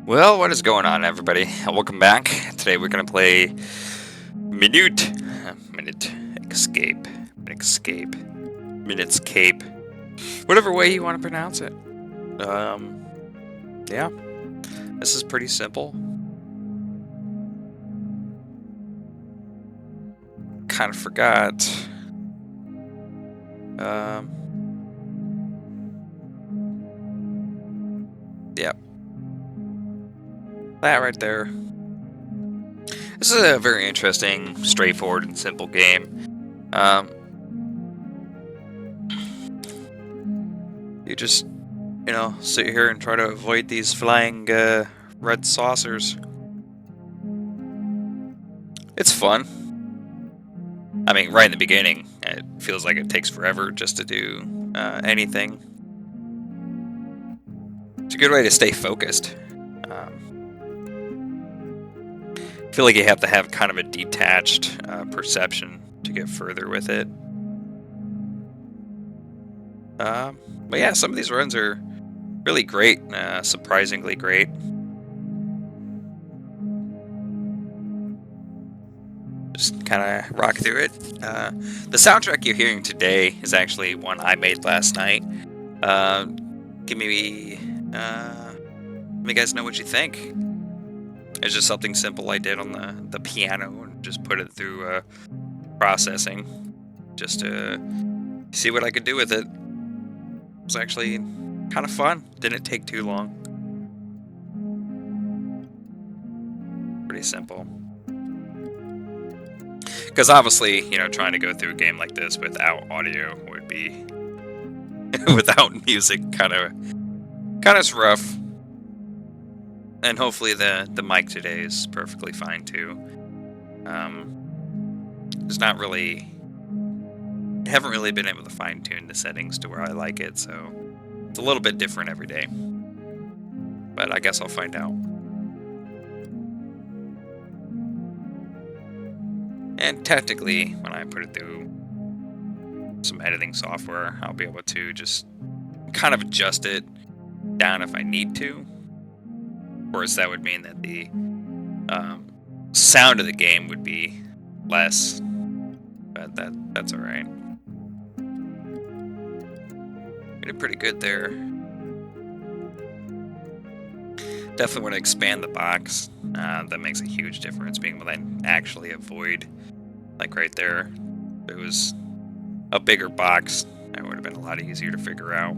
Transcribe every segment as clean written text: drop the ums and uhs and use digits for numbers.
Well, what is going on, everybody? Welcome back. Today we're gonna play Minute Escape, Minutescape, whatever way you want to pronounce it. Um, yeah, this is pretty simple. Kind of forgot. Um, yeah, that right there. This is a very interesting, straightforward, and simple game. You just sit here and try to avoid these flying red saucers. It's fun. I mean, right in the beginning, it feels like it takes forever just to do anything. It's a good way to stay focused. I feel like you have to have kind of a detached perception to get further with it. But yeah, some of these runs are really great, surprisingly great. Just kind of rock through it. The soundtrack you're hearing today is actually one I made last night. Let me guys know what you think. It's just something simple I did on the piano and just put it through processing just to see what I could do with it. It was actually kind of fun. Didn't take too long. Pretty simple. Because obviously, trying to go through a game like this without audio would be without music kind of rough. And hopefully the mic today is perfectly fine too. It's not really. I haven't really been able to fine tune the settings to where I like it, so it's a little bit different every day. But I guess I'll find out. And technically, when I put it through some editing software, I'll be able to just kind of adjust it down if I need to. Of course, that would mean that the sound of the game would be less, but that's all right. We did pretty good there. Definitely want to expand the box. That makes a huge difference, being able to actually avoid, like right there, if it was a bigger box, that would have been a lot easier to figure out.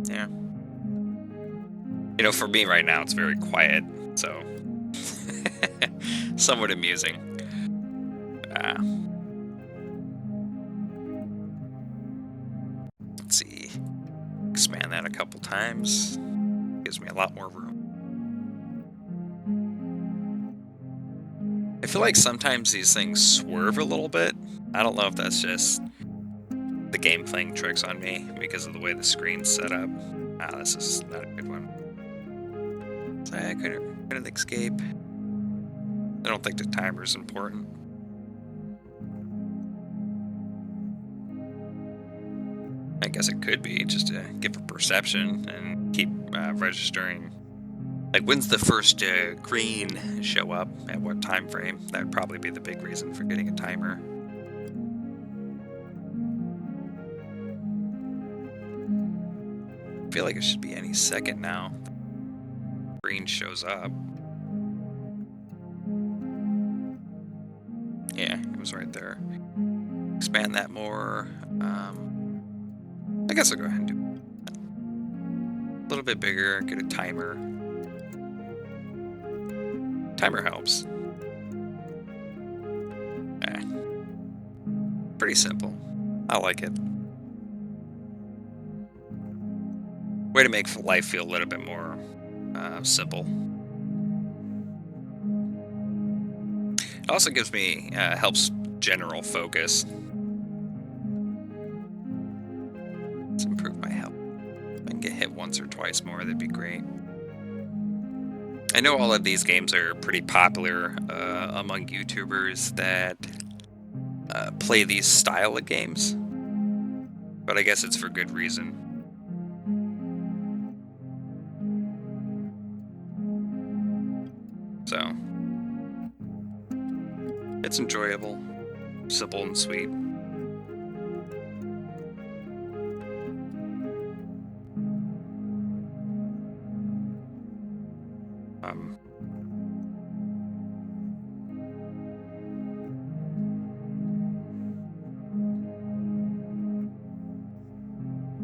Yeah. For me right now, it's very quiet, so somewhat amusing. Let's see. Expand that a couple times. Gives me a lot more room. I feel like sometimes these things swerve a little bit. I don't know if that's just the game playing tricks on me because of the way the screen's set up. This is not a good one. Sorry, I couldn't escape. I don't think the timer's important. I guess it could be just to give a perception and keep registering. Like, when's the first green show up at what time frame? That would probably be the big reason for getting a timer. I feel like it should be any second now. Green shows up. Yeah, it was right there. Expand that more. I guess I'll go ahead and do it. A little bit bigger, get a timer. Timer helps. Pretty simple. I like it. Way to make life feel a little bit more simple. It also gives me, helps general focus. Let's improve my health. If I can get hit once or twice more, that'd be great. I know all of these games are pretty popular among YouTubers that play these style of games. but I guess it's for good reason. So, it's enjoyable, simple and sweet. Um,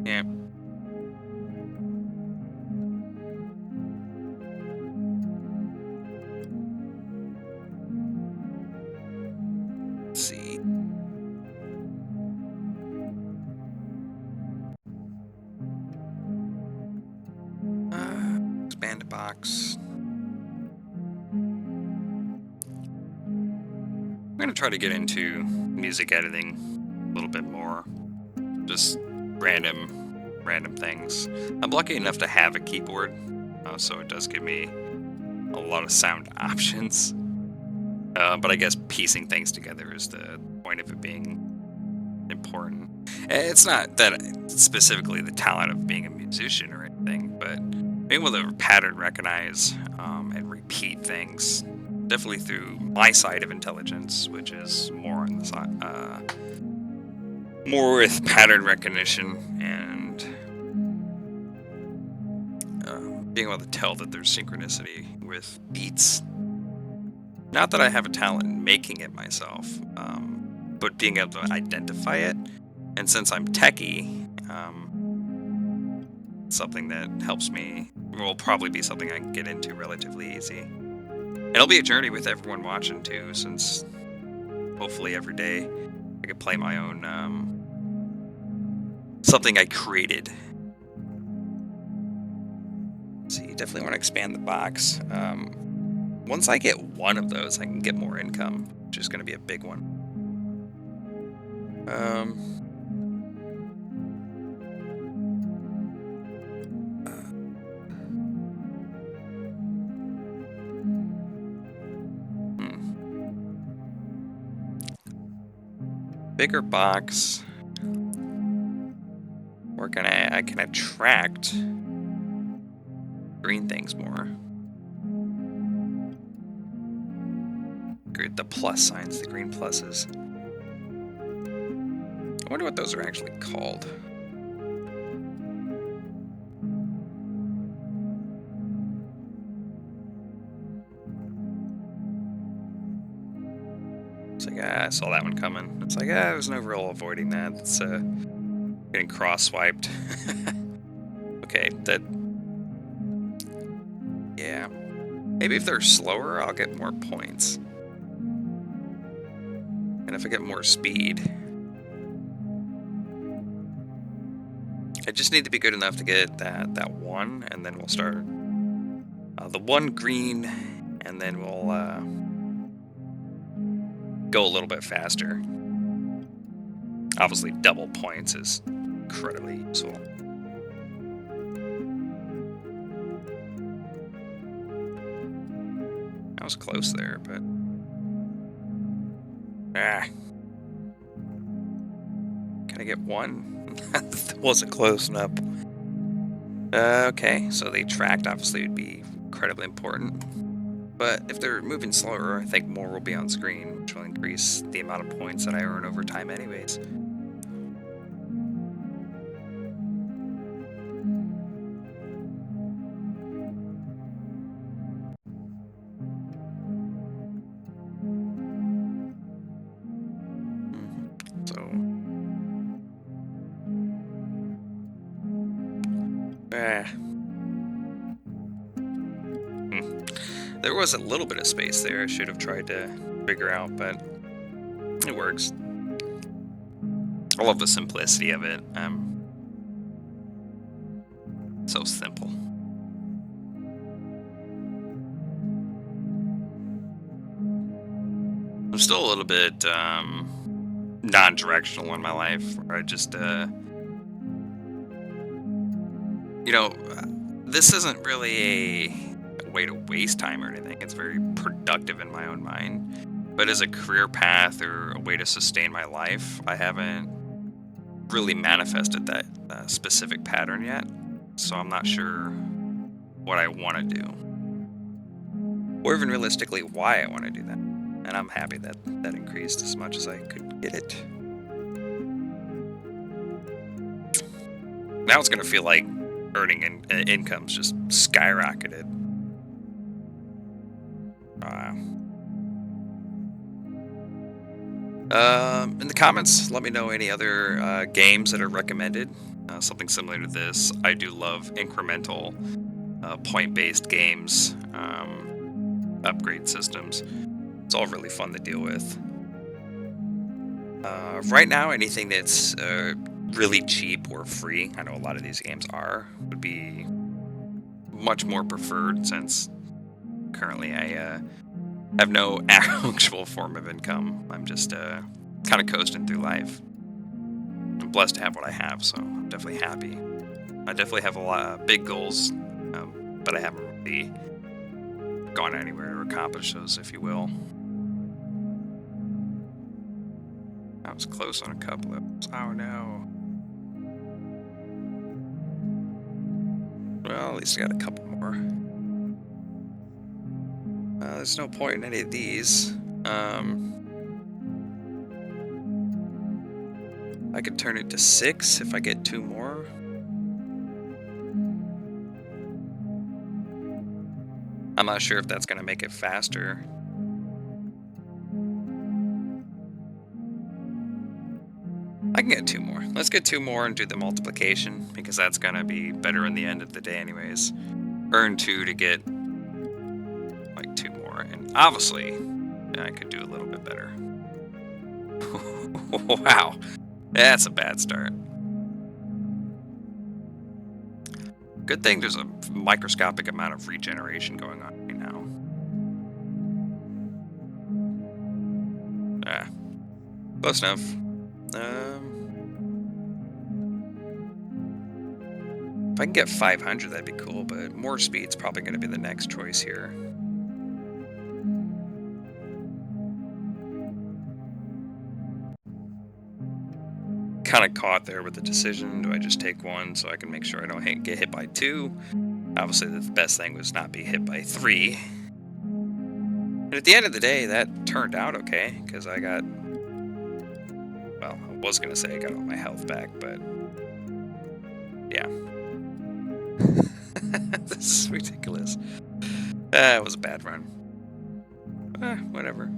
yeah. Let's see. Expand a box. I'm gonna try to get into music editing a little bit more. Just random things. I'm lucky enough to have a keyboard, so it does give me a lot of sound options. But I guess piecing things together is the point of it being important. It's not that specifically the talent of being a musician or anything, but being able to pattern recognize and repeat things, definitely through my side of intelligence, which is more on the side, more with pattern recognition and being able to tell that there's synchronicity with beats. Not that I have a talent in making it myself, but being able to identify it. And since I'm techie, something that helps me will probably be something I can get into relatively easy. It'll be a journey with everyone watching too, since hopefully every day I could play my own something I created. So you definitely want to expand the box. Once I get one of those, I can get more income, which is going to be a big one. Bigger box. Or I can attract green things more. The plus signs, the green pluses. I wonder what those are actually called. It's like, I saw that one coming. It's like, there's no real avoiding that. It's getting cross-swiped. Okay, that... Yeah. Maybe if they're slower, I'll get more points. And if I get more speed... I just need to be good enough to get that one, and then we'll start the one green, and then we'll go a little bit faster. Obviously, double points is incredibly useful. I was close there, but... Can I get one? That wasn't close enough. Okay, so the attract obviously would be incredibly important. But if they're moving slower, I think more will be on screen, which will increase the amount of points that I earn over time anyways. There was a little bit of space there I should have tried to figure out, but it works. I love the simplicity of it. So simple. I'm still a little bit non-directional in my life, where I just this isn't really a way to waste time or anything. It's very productive in my own mind. But as a career path or a way to sustain my life, I haven't really manifested that specific pattern yet, so I'm not sure what I want to do, or even realistically why I want to do that. And I'm happy that that increased as much as I could get it. Now it's gonna feel like earning income's just skyrocketed. In the comments, let me know any other games that are recommended. Something similar to this. I do love incremental, point-based games, upgrade systems. It's all really fun to deal with. Right now, anything that's really cheap or free, I know a lot of these games are, would be much more preferred since currently I have no actual form of income. I'm just kind of coasting through life. I'm blessed to have what I have, so I'm definitely happy. I definitely have a lot of big goals, but I haven't really gone anywhere to accomplish those, if you will. I was close on a couple of those. Oh no. Well, at least I got a couple more. There's no point in any of these. I could turn it to 6 if I get 2 more. I'm not sure if that's going to make it faster. I can get 2 more. Let's get 2 more and do the multiplication, because that's going to be better in the end of the day anyways. Earn 2 to get like 2 more. And obviously, I could do a little bit better. Wow. That's a bad start. Good thing there's a microscopic amount of regeneration going on right now. Close enough. If I can get 500, that'd be cool, but more speed's probably going to be the next choice here. Kind of caught there with the decision. Do I just take 1 so I can make sure I don't get hit by 2? Obviously, the best thing was not be hit by 3. And at the end of the day, that turned out okay, because I got... Well, I was going to say I got all my health back, but... Yeah. This is ridiculous. It was a bad run. Whatever.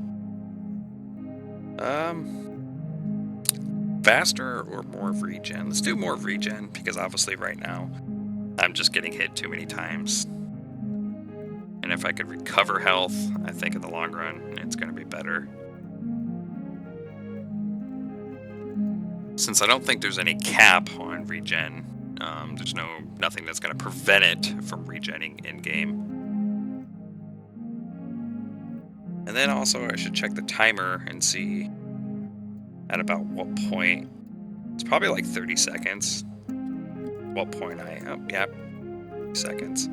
Faster or more of regen? Let's do more of regen, because obviously right now I'm just getting hit too many times. And if I could recover health, I think in the long run it's going to be better. Since I don't think there's any cap on regen, there's nothing that's going to prevent it from regenning in-game. And then also I should check the timer and see at about what point. It's probably like 30 seconds. What point yeah, seconds.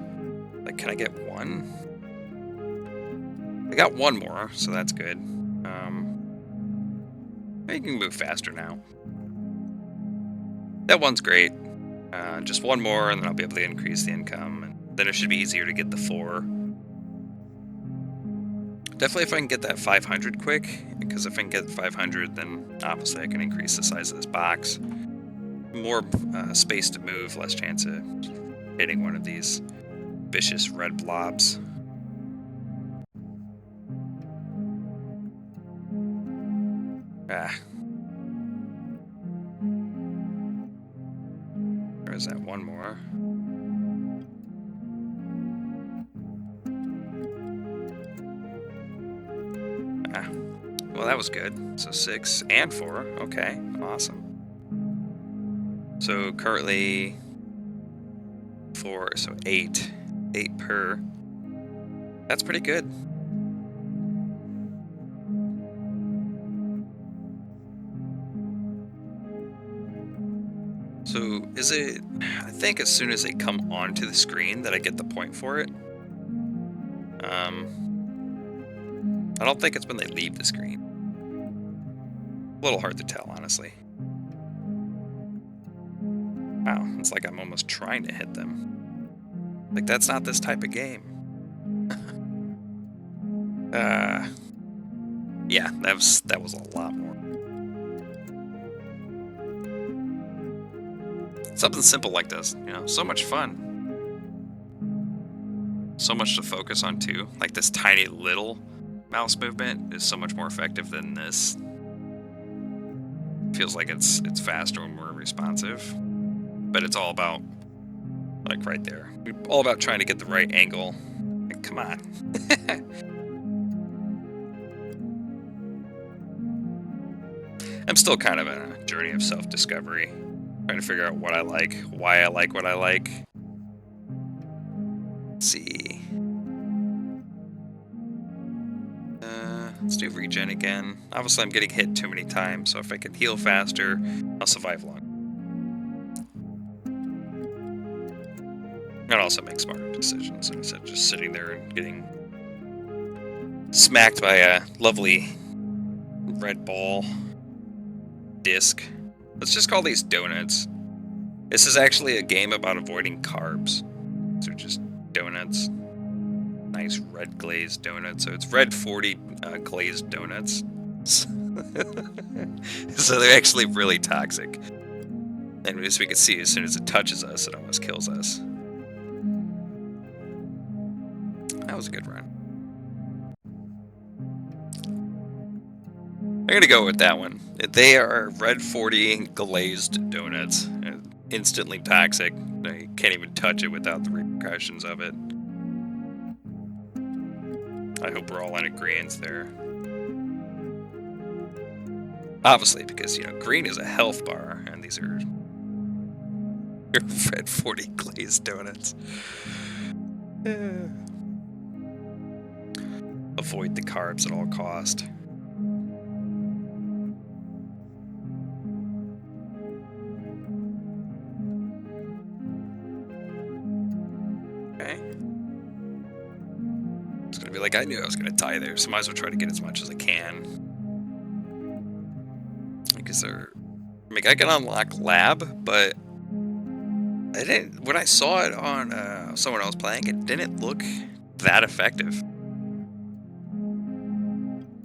Like, can I get 1? I got 1 more, so that's good. You can move faster now. That 1's great. Just 1 more, and then I'll be able to increase the income, and then it should be easier to get the 4. Definitely if I can get that 500 quick, because if I can get 500, then obviously I can increase the size of this box. More space to move, less chance of hitting one of these vicious red blobs. There's that 1 more. Well, that was good. So 6 and 4. Okay, awesome. So currently 4, so 8. 8 per. That's pretty good. So is it, I think as soon as they come onto the screen that I get the point for it. I don't think it's when they leave the screen. A little hard to tell, honestly. Wow, it's like I'm almost trying to hit them. Like, that's not this type of game. Yeah, that was a lot more. Something simple like this, you know, so much fun. So much to focus on too. Like this tiny little mouse movement is so much more effective than this. Feels like it's faster and more responsive. But it's all about, like, right there. All about trying to get the right angle. Like, come on. I'm still kind of in a journey of self-discovery. Trying to figure out what I like, why I like what I like. Let's see. Let's do regen again. Obviously, I'm getting hit too many times, so if I can heal faster, I'll survive longer. And also make smarter decisions instead of just sitting there and getting smacked by a lovely red ball disc. Let's just call these donuts. This is actually a game about avoiding carbs. These are just donuts. Nice red glazed donuts. So it's red 40 glazed donuts. So they're actually really toxic. And as we can see, as soon as it touches us, it almost kills us. That was a good run. I'm gonna go with that one. They are red 40 glazed donuts. Instantly toxic. You can't even touch it without the repercussions of it. I hope we're all in agreement there. Obviously, because, you know, green is a health bar, and these are red 40 glazed donuts. Avoid the carbs at all cost. Okay. It's gonna be like, I knew I was gonna die there, so might as well try to get as much as I can. Because I can unlock lab, but I didn't. When I saw it on someone else playing, it didn't look that effective.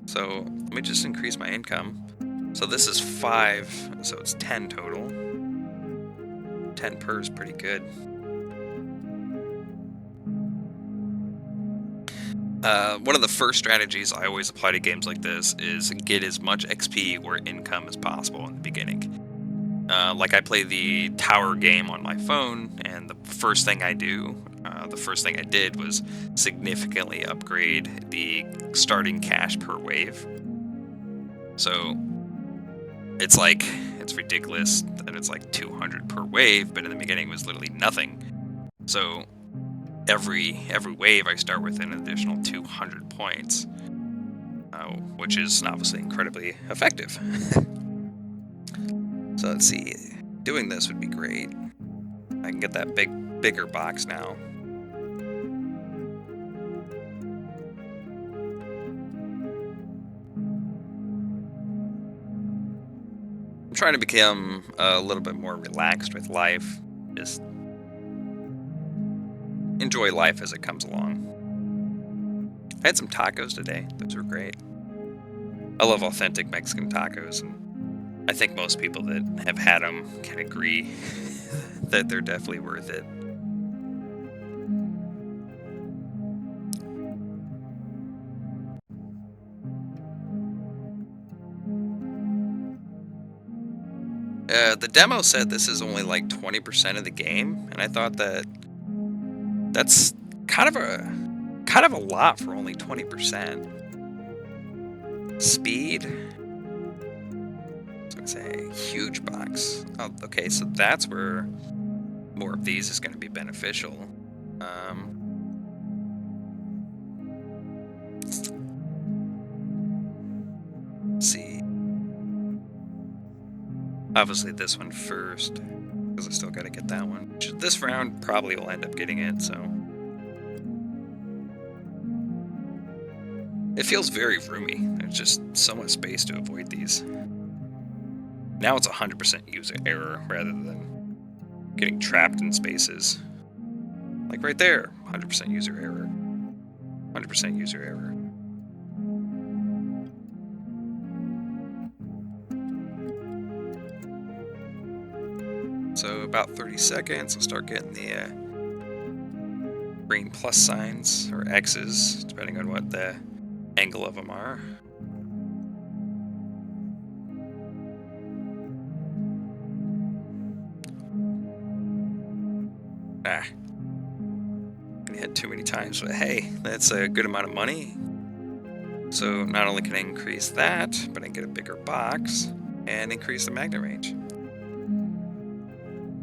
So let me just increase my income. So this is 5, so it's 10 total. 10 per is pretty good. One of the first strategies I always apply to games like this is get as much XP or income as possible in the beginning. Like, I play the tower game on my phone, and the first thing I did was significantly upgrade the starting cash per wave. So it's ridiculous that it's like 200 per wave, but in the beginning it was literally nothing. So every wave I start with an additional 200 points, which is obviously incredibly effective. So let's see, doing this would be great. I can get that bigger box now. I'm trying to become a little bit more relaxed with life. Just enjoy life as it comes along. I had some tacos today. Those were great. I love authentic Mexican tacos, and I think most people that have had them can agree that they're definitely worth it. The demo said this is only like 20% of the game, and I thought that's kind of a lot for only 20%. Speed. So it's a huge box. Oh, okay, so that's where more of these is going to be beneficial. Let's see. Obviously this one first, because I still got to get that one. This round probably will end up getting it, so. It feels very roomy. There's just so much space to avoid these. Now it's 100% user error rather than getting trapped in spaces. Like right there, 100% user error. 100% user error. So about 30 seconds, I'll start getting the green plus signs, or X's, depending on what the angle of them are. Gonna hit too many times, but hey, that's a good amount of money. So not only can I increase that, but I can get a bigger box and increase the magnet range.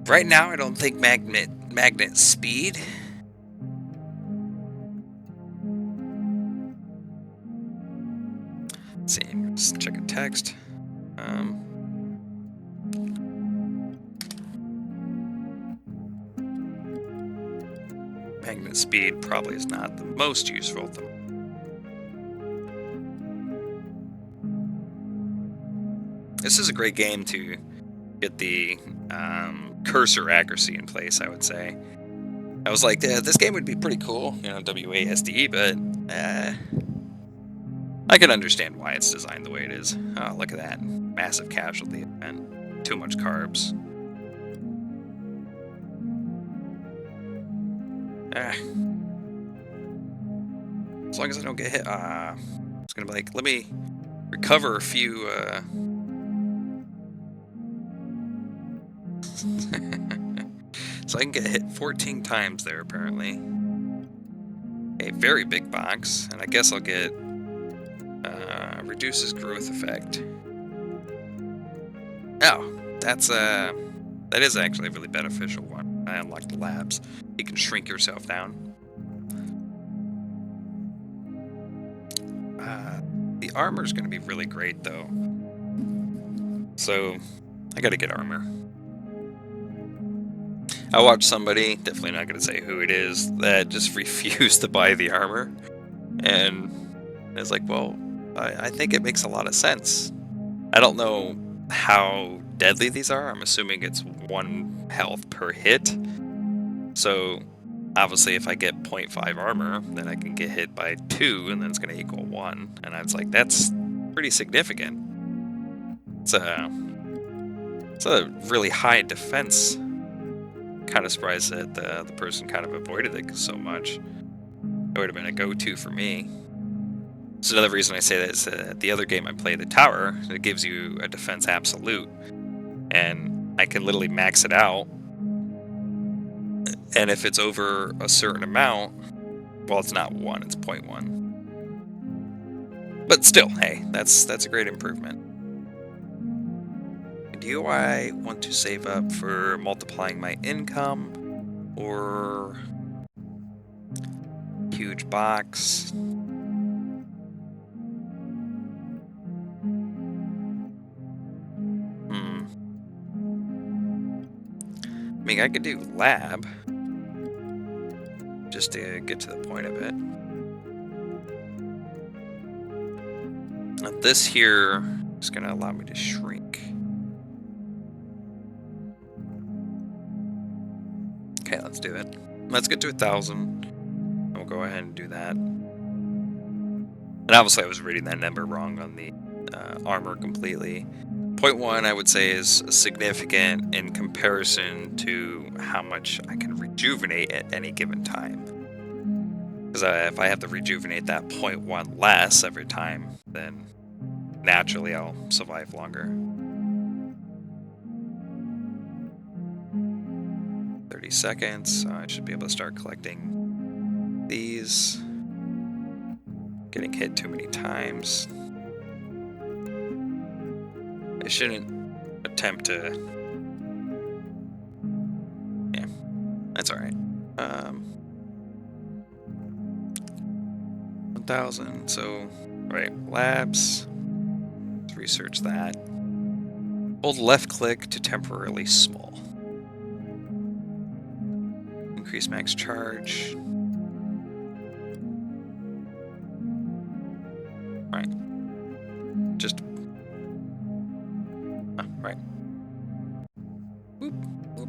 Right now, I don't think magnet speed. Let's see, let's check a text. Magnet speed probably is not the most useful. This is a great game to get the cursor accuracy in place, I would say. I was like, this game would be pretty cool, you know, WASD, but I can understand why it's designed the way it is. Oh, look at that. Massive casualty event. Too much carbs. As long as I don't get hit. It's gonna be like, let me recover a few. So I can get hit 14 times there, apparently. A very big box, and I guess I'll get reduces growth effect. Oh, that is actually a really beneficial one. I unlocked the labs. You can shrink yourself down. The armor's going to be really great, though. So I got to get armor. I watched somebody, definitely not going to say who it is, that just refused to buy the armor. And it's like, well, I think it makes a lot of sense. I don't know how deadly these are. I'm assuming it's 1 health per hit. So obviously if I get 0.5 armor, then I can get hit by 2, and then it's going to equal 1. And I was like, that's pretty significant. It's a really high defense. Kind of surprised that the person kind of avoided it so much. It would have been a go-to for me. So another reason I say that is the other game I play, the Tower, it gives you a defense absolute, and I can literally max it out. And if it's over a certain amount, well, it's not 1, it's 0.1. But still, hey, that's a great improvement. Do I want to save up for multiplying my income, or huge box? I mean, I could do lab, just to get to the point of it. Now this here is going to allow me to shrink. Okay, let's do it. Let's get to 1,000. We'll go ahead and do that. And obviously I was reading that number wrong on the armor completely. 0.1, I would say, is significant in comparison to how much I can rejuvenate at any given time. Because if I have to rejuvenate that 0.1 less every time, then naturally I'll survive longer. 30 seconds, I should be able to start collecting these. Getting hit too many times. I shouldn't attempt to... Yeah, that's alright. 1,000, so... Alright, labs. Let's research that. Hold left click to temporarily small. Increase max charge. Alright. Just... right. Whoop, whoop.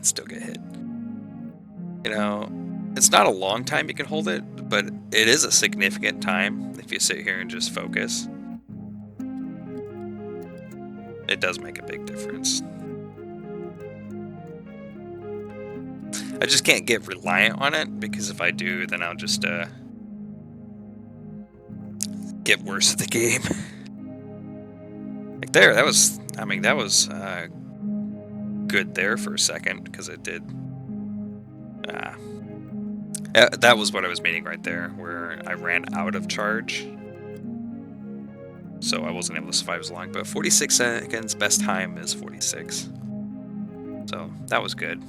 might still get hit. You know, it's not a long time you can hold it, but it is a significant time if you sit here and just focus. It does make a big difference. I just can't get reliant on it, because if I do, then I'll just get worse at the game. Like there, that was, I mean, that was good there for a second, because it did. That was what I was meaning right there, where I ran out of charge. So I wasn't able to survive as long, but 46 seconds, best time is 46. So that was good.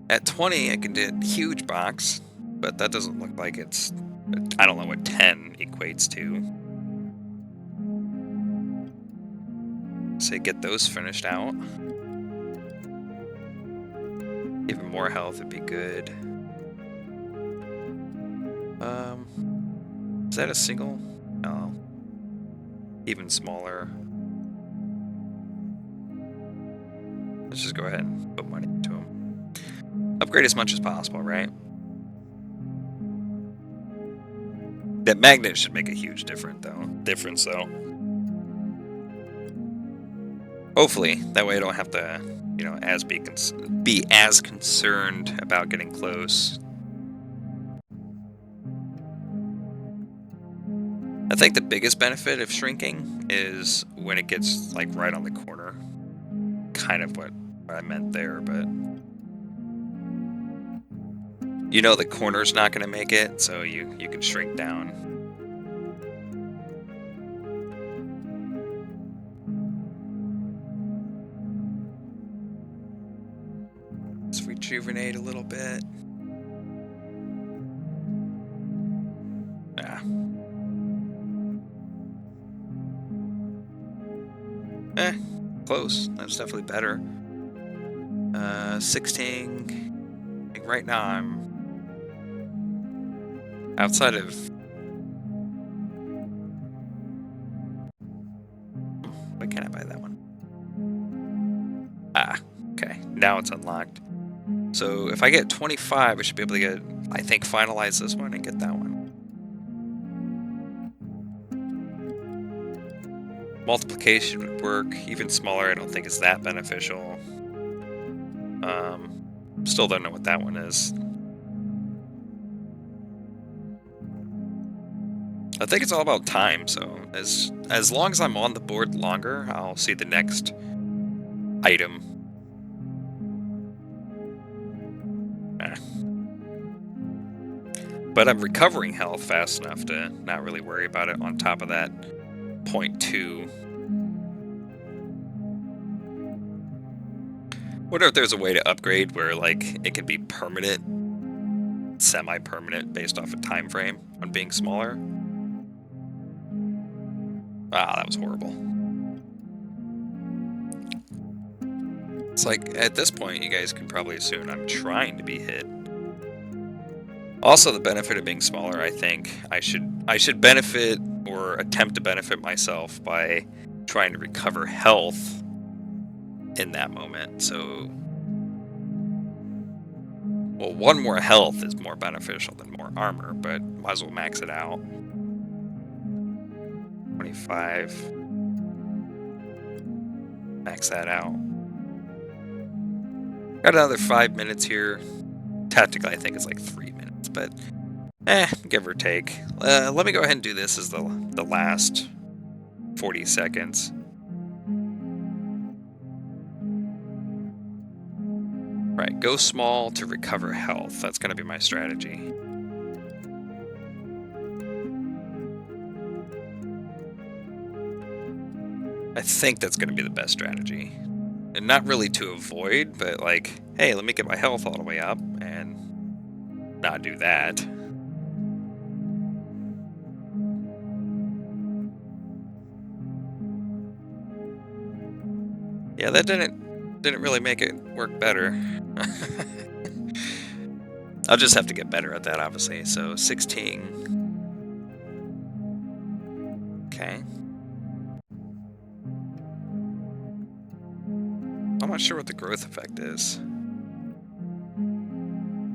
At 20, I can do a huge box, but that doesn't look like it's, I don't know what 10 equates to. So get those finished out. Even more health would be good. Is that a single? No. Even smaller. Let's just go ahead and put money into them. Upgrade as much as possible, right? That magnet should make a huge difference, though. Hopefully, that way I don't have to, you know, be as concerned about getting close. I think the biggest benefit of shrinking is when it gets like right on the corner. Kind of what I meant there, but you know the corner's not going to make it, so you can shrink down. Let's rejuvenate a little bit. Close. That's definitely better. 16. Like right now I'm outside of. Why can't I buy that one? Okay. Now it's unlocked. So if I get 25, I should be able to get, I think, finalize this one and get that one. Multiplication would work. Even smaller, I don't think is that beneficial. Still don't know what that one is. I think it's all about time, so as long as I'm on the board longer, I'll see the next item. But I'm recovering health fast enough to not really worry about it on top of that 0.2. Wonder if there's a way to upgrade where like it could be permanent, semi-permanent based off a time frame on being smaller. That was horrible. It's like at this point you guys can probably assume I'm trying to be hit. Also, the benefit of being smaller, I think I should benefit or attempt to benefit myself by trying to recover health in that moment. So, well, one more health is more beneficial than more armor, but might as well max it out. 25. Max that out. Got another 5 minutes here. Tactically, I think it's like 3 minutes, but give or take. Let me go ahead and do this as the last 40 seconds. Right, go small to recover health. That's going to be my strategy. I think that's going to be the best strategy. And not really to avoid, but like, hey, let me get my health all the way up and not do that. Yeah, that didn't really make it work better. I'll just have to get better at that, obviously. So 16. Okay. Oh not sure what the growth effect is.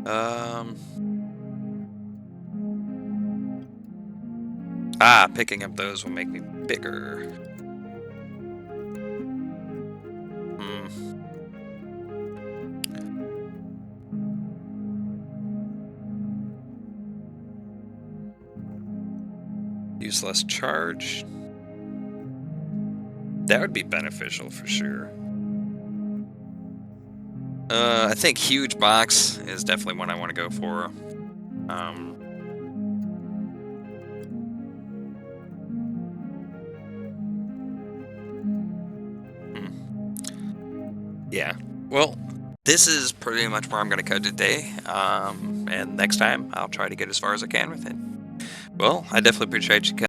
Um. Picking up those will make me bigger. Hmm. Use less charge. That would be beneficial for sure. I think huge box is definitely one I want to go for. Um, yeah. Well, this is pretty much where I'm going to cut today. And next time I'll try to get as far as I can with it. Well, I definitely appreciate you